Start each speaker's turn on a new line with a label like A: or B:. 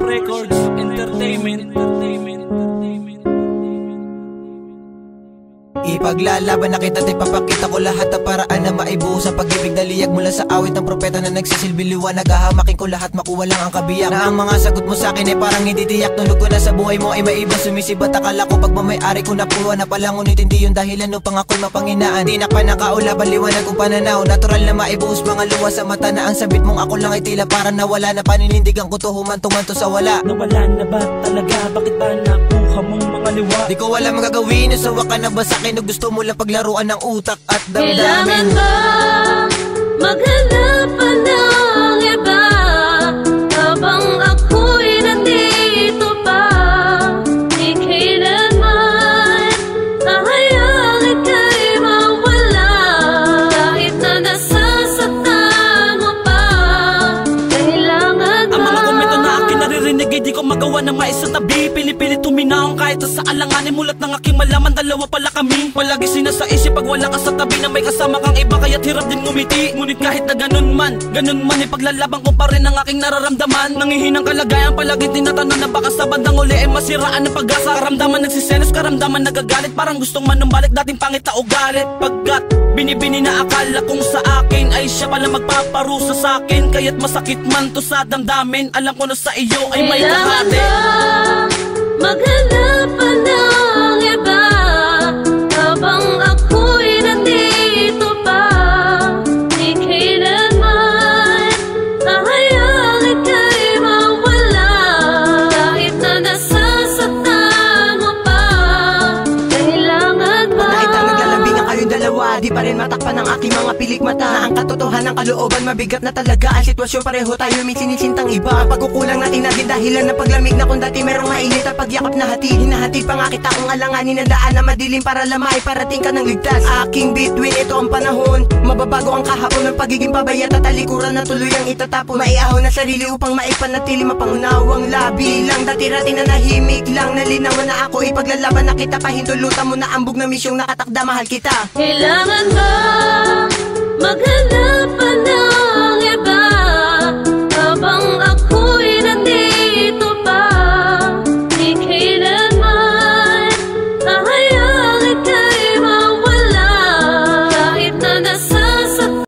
A: Records Entertainment.
B: Ipaglalaban na kita at ipapakita ko lahat ng paraan na maibuhos ang pag-ibig na liyag mula sa awit ng propeta na nagsisilbi liwanag. Hahamakin ko lahat, makuha lang ang kabiyak na ang mga sagot mo sa akin ay parang hindi tiyak. Tulog ko na sa buhay mo ay maiba, sumisibat akala ko pag mamayari ko nakuha na pala, ngunit hindi yung dahilan upang ako'y mapanghinaan. Di na pa nakaulaban liwanag kong pananaw, natural na maibuhos mga luha sa mata na ang sabit mong ako lang ay tila parang nawala na. Paninindigan ko to, humantungan to sa wala.
A: Nawala na ba talaga? Bakit ba nakuha mong mga liwa?
B: Di ko alam magagawin, nasawa ka na ba sa'kin o gusto mo lang paglaruan ng utak at damdamin?
C: Kailangan ba maghanap pa ng iba habang ako'y nandito pa? Di kailanman hahayaan ika'y mawala, kahit na nasasaktan mo pa. Kailangan ba?
A: Ang mga komento na aking naririnig ay di ko magawa na maisatabi. Pinipilit tuminaw kahit sa alanganin, mulat ng aking malaman dalawa pala kami. Palagi sinasaisip pag wala ka sa tabi na may kasama kang iba, kaya't hirap din ngumiti. Ngunit kahit na ganun man ipaglalaban ko pa rin ang aking nararamdaman. Nangihinang kalagayan, palagi tinatanan na baka sa bandang uli ay masiraan ng pag-asa. Karamdaman nagsiselos, karamdaman nagagalit, parang gustong manumbalik dating pangit na ugalit. Pagkat binibini na akala kong sa akin ay siya pala magpaparusa sa akin, kaya't masakit man to sa damdamin. Alam ko na sa iyo ay may kahati.
C: Maghanap pa ng iba habang ako'y nandito pa. Di kailanman hahayaan ika'y mawala, kahit na nasasaktan mo pa. Kailangan ba?
D: Kahit ang naglalambingan kayong dalawa, di pa rin matakpan ng aking mga pilik mata. Na ang katotohanan ng kalooban, mabigat na talaga ang sitwasyon. Pareho tayo may sinisintang iba. Ang pagkukulang natin naging dahilan ng paglamig na kung dati merong mainit at pagyakap na hatid. Hinahatid pa nga kita kung alanganin ng daan na madilim para lamay parating ka ng ligtas. Aking bituin, ito ang panahon. Mababago ang kahapon ng pagiging pabayat at talikuran na tuluyang itatapon. Maiahaw na sarili upang maipanatili mapangunawang labi lang. Dati-rati na nahimik lang, nalinawan na ako ipaglalaban na kita. Pahintulutan mo na ambog na misyong nakatakda, mahal kita.
C: Kailangan ba maghanap pa ng